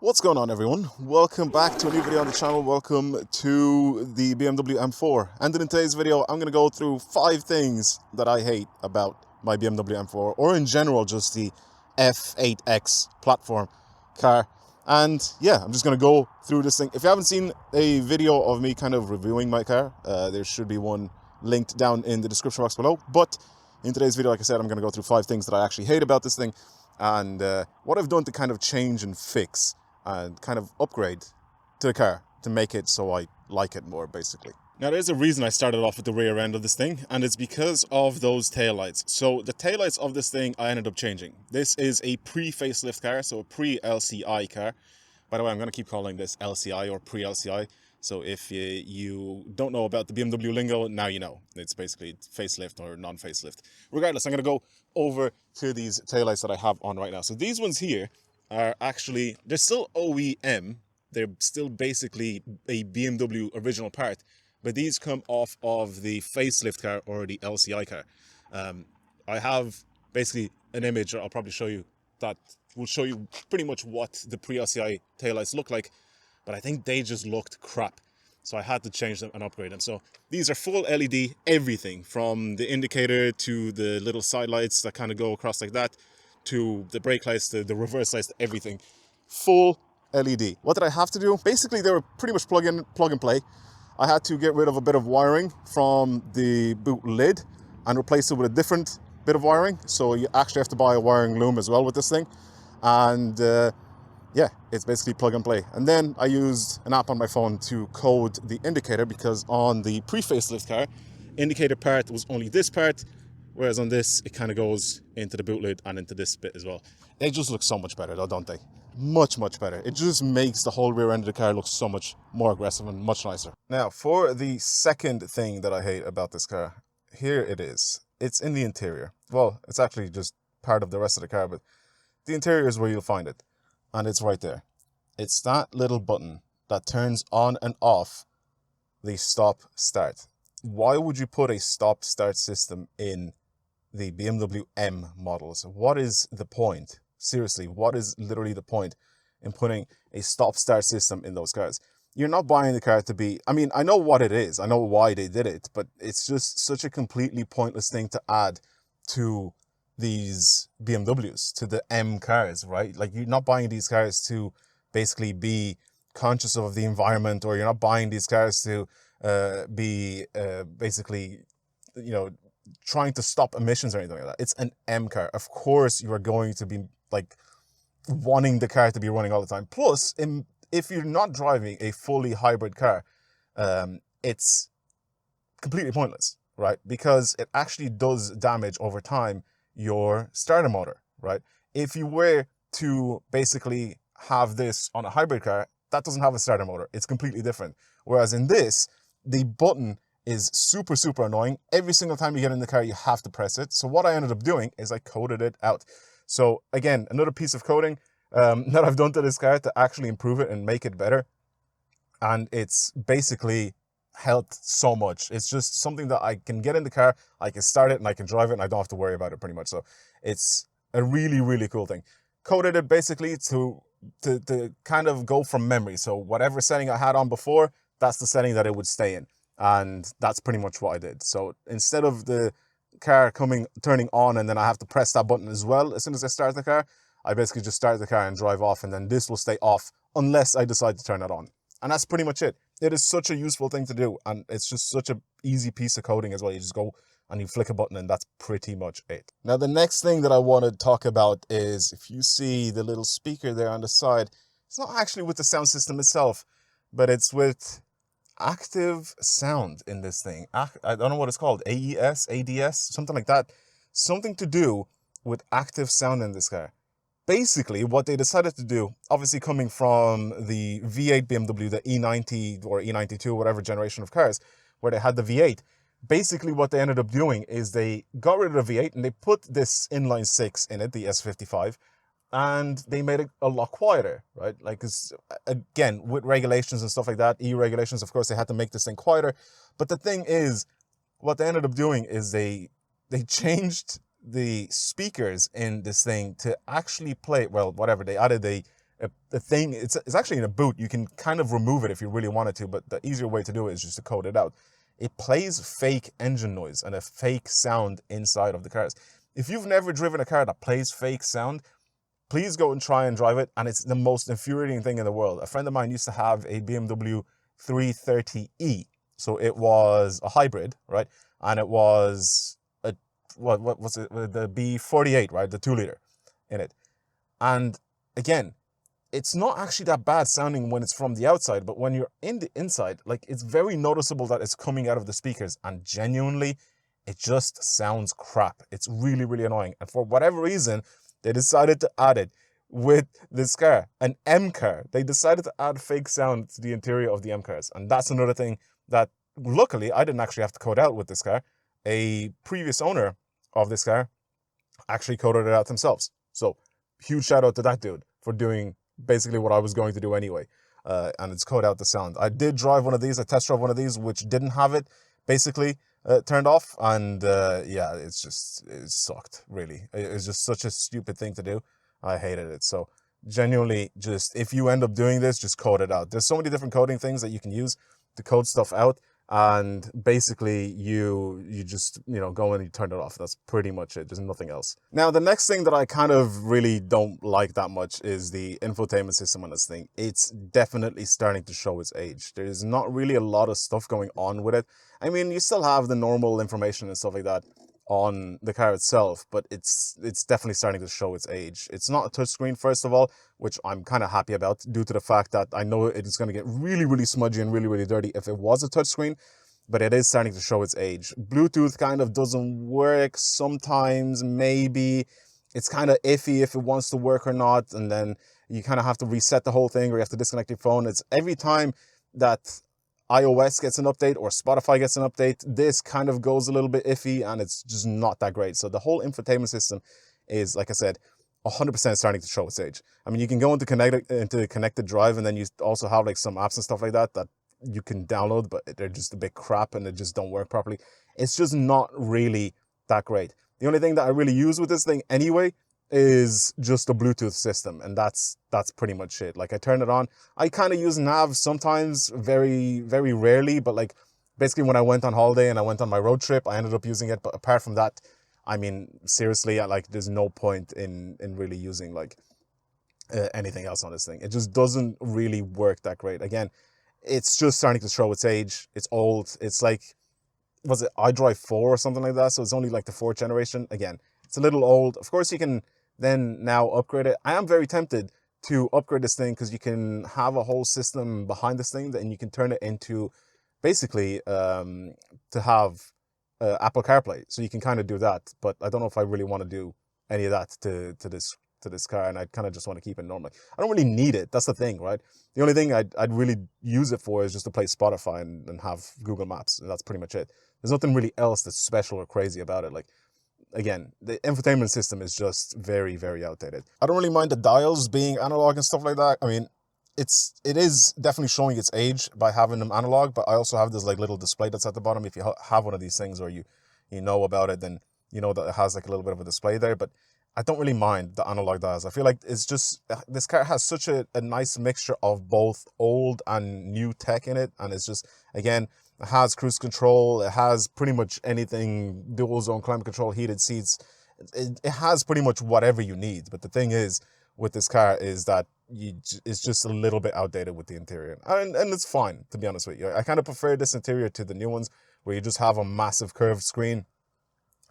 What's going on, everyone? Welcome back to a new video on the channel. Welcome to the BMW M4. And in today's video, I'm going to go through 5 things that I hate about my BMW M4, or in general, just the F8X platform car. And yeah, I'm just going to go through this thing. If you haven't seen a video of me kind of reviewing my car, there should be one linked down in the description box below. But in today's video, like I said, I'm going to go through 5 things that I actually hate about this thing, and what I've done to kind of change and fix and kind of upgrade to the car to make it so I like it more, basically. Now, there's a reason I started off with the rear end of this thing, and it's because of those taillights. So the taillights of this thing I ended up changing. This is a pre-facelift car, so a pre-LCI car. By the way, I'm going to keep calling this LCI or pre-LCI. So if you don't know about the BMW lingo, now you know. It's basically facelift or non-facelift. Regardless, I'm going to go over to these taillights that I have on right now. So these ones here are actually, they're still OEM. They're still basically a BMW original part, but these come off of the facelift car or the LCI car. I have basically an image I'll probably show you that will show you pretty much what the pre-LCI taillights look like, but I think they just looked crap. So I had to change them and upgrade them. So these are full LED, everything from the indicator to the little side lights that kind of go across like that, to the brake lights, to the reverse lights, to everything. Full LED. What did I have to do? Basically, they were pretty much plug and play. I had to get rid of a bit of wiring from the boot lid and replace it with a different bit of wiring. So you actually have to buy a wiring loom as well with this thing. And yeah, it's basically plug and play. And then I used an app on my phone to code the indicator, because on the pre-facelift car, indicator part was only this part, whereas on this, it kind of goes into the boot lid and into this bit as well. They just look so much better though, don't they? Much, much better. It just makes the whole rear end of the car look so much more aggressive and much nicer. Now, for the second thing that I hate about this car, here it is. It's in the interior. Well, it's actually just part of the rest of the car, but the interior is where you'll find it. And it's right there. It's that little button that turns on and off the stop start. Why would you put a stop start system in the BMW M models? What is the point? Seriously, what is literally the point in putting a stop start system in those cars? You're not buying the car to be, I mean, I know what it is, I know why they did it, but it's just such a completely pointless thing to add to these BMWs, to the M cars, right? Like, you're not buying these cars to basically be conscious of the environment, or you're not buying these cars to be basically, you know, trying to stop emissions or anything like that. It's an M car. Of course, you are going to be like wanting the car to be running all the time. Plus, if you're not driving a fully hybrid car, it's completely pointless, right? Because it actually does damage over time your starter motor, right? If you were to basically have this on a hybrid car, that doesn't have a starter motor. It's completely different. Whereas in this, the button is super, super annoying. Every single time you get in the car, you have to press it. So what I ended up doing is I coded it out. So again, another piece of coding that I've done to this car to actually improve it and make it better. And it's basically helped so much. It's just something that I can get in the car, I can start it, and I can drive it, and I don't have to worry about it pretty much. So it's a really, really cool thing. Coded it basically to kind of go from memory. So whatever setting I had on before, that's the setting that it would stay in. And that's pretty much what I did. So instead of the car turning on and then I have to press that button as well as soon as I start the car, I basically just start the car and drive off, and then this will stay off unless I decide to turn it on. And that's pretty much it. It is such a useful thing to do, and it's just such an easy piece of coding as well. You just go and you flick a button, and that's pretty much it. Now, the next thing that I want to talk about is, if you see the little speaker there on the side, it's not actually with the sound system itself, but it's with active sound in this thing. I don't know what it's called, AES, ADS, something like that. Something to do with active sound in this car. Basically, what they decided to do, obviously coming from the V8 BMW, the E90 or E92, whatever generation of cars, where they had the V8, basically what they ended up doing is they got rid of the V8 and they put this inline 6 in it, the S55, and they made it a lot quieter, right? Like, 'cause again, with regulations and stuff like that, EU regulations, of course, they had to make this thing quieter. But the thing is, what they ended up doing is they changed the speakers in this thing to actually play, well, whatever, they added a the thing, it's actually in a boot. You can kind of remove it if you really wanted to, but the easier way to do it is just to code it out. It plays fake engine noise and a fake sound inside of the cars. If you've never driven a car that plays fake sound, please go and try and drive it, and it's the most infuriating thing in the world. A friend of mine used to have a BMW 330e, so it was a hybrid, right? And it was a, what was it, the B48, right? The 2-liter in it. And again, it's not actually that bad sounding when it's from the outside, but when you're in the inside, like, it's very noticeable that it's coming out of the speakers, and genuinely, it just sounds crap. It's really, really annoying. And for whatever reason, they decided to add it with this car, an M car. They decided to add fake sound to the interior of the M cars. And that's another thing that, luckily, I didn't actually have to code out with this car. A previous owner of this car actually coded it out themselves. So huge shout out to that dude for doing basically what I was going to do anyway. And it's code out the sound. I did drive one of these. I test drove one of these, which didn't have it basically turned off. And yeah, it sucked, really. It's just such a stupid thing to do. I hated it. So genuinely, just, if you end up doing this, just code it out. There's so many different coding things that you can use to code stuff out. And basically you just, go in and you turn it off. That's pretty much it. There's nothing else. Now, the next thing that I kind of really don't like that much is the infotainment system on this thing. It's definitely starting to show its age. There's not really a lot of stuff going on with it. I mean, you still have the normal information and stuff like that on the car itself, but it's definitely starting to show its age. It's not a touchscreen, first of all, which I'm kind of happy about, due to the fact that I know it is going to get really, really smudgy and really, really dirty if it was a touchscreen, but it is starting to show its age. Bluetooth kind of doesn't work sometimes, maybe. It's kind of iffy if it wants to work or not, and then you kind of have to reset the whole thing, or you have to disconnect your phone. It's every time that iOS gets an update or Spotify gets an update, this kind of goes a little bit iffy, and it's just not that great. So the whole infotainment system is, like I said, 100% starting to show its age. I mean, you can go into connected drive, and then you also have like some apps and stuff like that you can download, but they're just a bit crap and they just don't work properly. It's just not really that great. The only thing that I really use with this thing anyway is just a Bluetooth system, and that's pretty much it. Like, I turn it on. I kind of use nav sometimes, very, very rarely, but like, basically when I went on holiday and I went on my road trip, I ended up using it. But apart from that, I mean, seriously, there's no point in really using like anything else on this thing. It just doesn't really work that great. Again, it's just starting to show its age. It's old. It's like, was it iDrive 4 or something like that? So it's only like the 4th generation. Again, it's a little old. Of course, you can then now upgrade it. I am very tempted to upgrade this thing, because you can have a whole system behind this thing, and you can turn it into basically to have Apple CarPlay. So you can kind of do that, but I don't know if I really want to do any of that to this car, and I kind of just want to keep it normal. I don't really need it. That's the thing, right? The only thing I'd really use it for is just to play Spotify and have Google Maps, and that's pretty much it. There's nothing really else that's special or crazy about it. Like, again, the infotainment system is just very, very outdated. I don't really mind the dials being analog and stuff like that. I mean, it is definitely showing its age by having them analog, but I also have this like little display that's at the bottom. If you have one of these things, or you know about it, then you know that it has like a little bit of a display there. But I don't really mind the analog dials. I feel like it's just, this car has such a nice mixture of both old and new tech in it, and it's just, again, it has cruise control, it has pretty much anything, dual zone climate control, heated seats. It has pretty much whatever you need. But the thing is with this car is that it's just a little bit outdated with the interior. And it's fine, to be honest with you. I kind of prefer this interior to the new ones, where you just have a massive curved screen.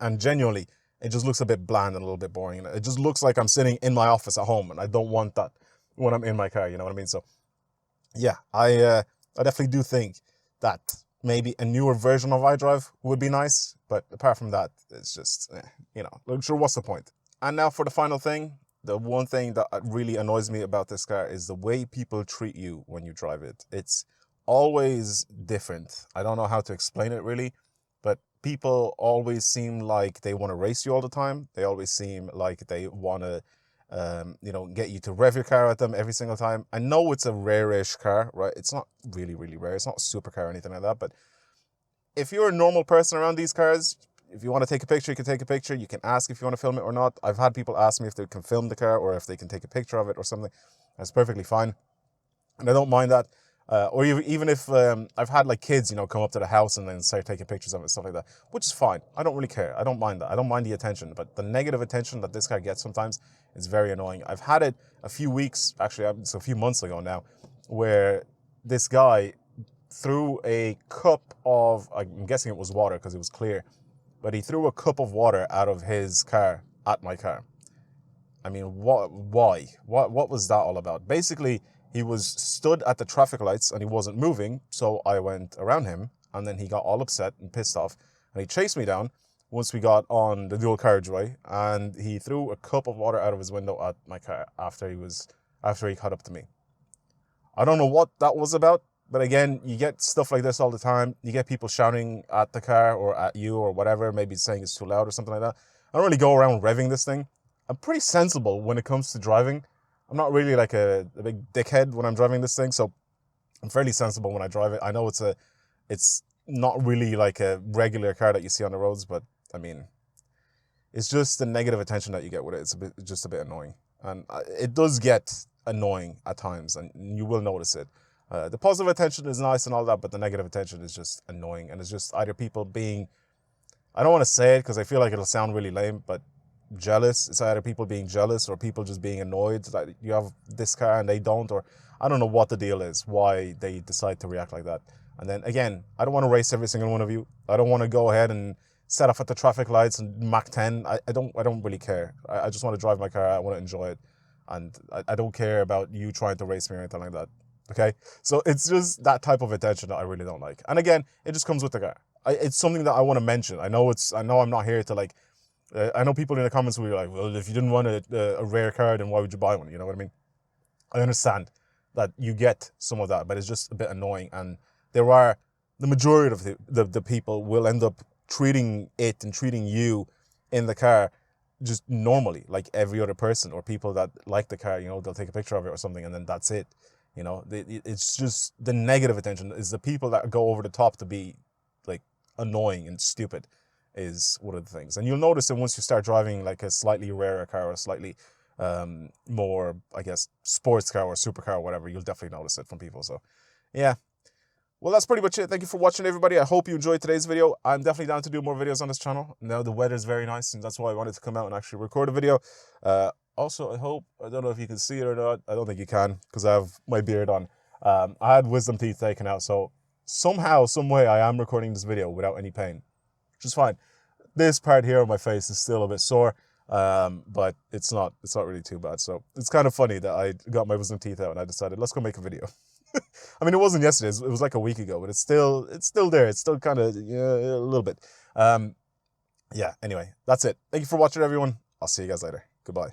And genuinely, it just looks a bit bland and a little bit boring. It just looks like I'm sitting in my office at home, and I don't want that when I'm in my car, you know what I mean? So yeah, I definitely do think that maybe a newer version of iDrive would be nice, but apart from that, it's just, look, sure, what's the point? And now for the final thing, the one thing that really annoys me about this car is the way people treat you when you drive it. It's always different. I don't know how to explain it really, but people always seem like they want to race you all the time. They always seem like they want to, get you to rev your car at them every single time. I know it's a rare-ish car, right? It's not really, really rare. It's not a supercar or anything like that. But if you're a normal person around these cars, if you want to take a picture, you can take a picture. You can ask if you want to film it or not. I've had people ask me if they can film the car or if they can take a picture of it or something. That's perfectly fine. And I don't mind that. Or even if I've had like kids, you know, come up to the house and then start taking pictures of it and stuff like that, which is fine. I don't really care. I don't mind that. I don't mind the attention, but the negative attention that this guy gets sometimes is very annoying. I've had it a few weeks, actually, it's a few months ago now, where this guy threw a cup of, I'm guessing it was water because it was clear, but he threw a cup of water out of his car at my car. I mean, why? What was that all about? Basically, he was stood at the traffic lights and he wasn't moving, so I went around him, and then he got all upset and pissed off, and he chased me down once we got on the dual carriageway, and he threw a cup of water out of his window at my car after he caught up to me. I don't know what that was about, but again, you get stuff like this all the time. You get people shouting at the car or at you or whatever, maybe saying it's too loud or something like that. I don't really go around revving this thing. I'm pretty sensible when it comes to driving. I'm not really like a big dickhead when I'm driving this thing, so I'm fairly sensible when I drive it. I know it's not really like a regular car that you see on the roads, but I mean, it's just the negative attention that you get with it. It's just a bit annoying, and it does get annoying at times, and you will notice it. The positive attention is nice and all that, but the negative attention is just annoying, and it's just either people being, I don't want to say it because I feel like it'll sound really lame, but jealous. It's either people being jealous or people just being annoyed that you have this car and they don't, or I don't know what the deal is, why they decide to react like that. And then again, I don't want to race every single one of you. I don't want to go ahead and set off at the traffic lights and Mach 10. I don't really care. I just want to drive my car. I want to enjoy it. And I don't care about you trying to race me or anything like that. Okay? So it's just that type of attention that I really don't like. And again, it just comes with the car. It's something that I want to mention. I know I'm not here to like, I know people in the comments will be like, well, if you didn't want a rare car, then why would you buy one? You know what I mean? I understand that you get some of that, but it's just a bit annoying. And the majority of the people will end up treating it and treating you in the car just normally, like every other person, or people that like the car, you know, they'll take a picture of it or something, and then that's it. You know, it's just the negative attention is the people that go over the top to be like annoying and stupid is one of the things. And you'll notice that once you start driving like a slightly rarer car or slightly more, I guess, sports car or supercar or whatever, you'll definitely notice it from people. So yeah, well, that's pretty much it. Thank you for watching, everybody. I hope you enjoyed today's video. I'm definitely down to do more videos on this channel. Now the weather's very nice, and that's why I wanted to come out and actually record a video. Also, I don't know if you can see it or not. I don't think you can because I have my beard on. I had wisdom teeth taken out, so somehow, some way, I am recording this video without any pain, which is fine. This part here on my face is still a bit sore, but it's not really too bad. So it's kind of funny that I got my wisdom teeth out and I decided, let's go make a video. I mean, it wasn't yesterday, it was like a week ago, but it's still there. It's still kind of, yeah, a little bit. Yeah, anyway, that's it. Thank you for watching, everyone. I'll see you guys later. Goodbye.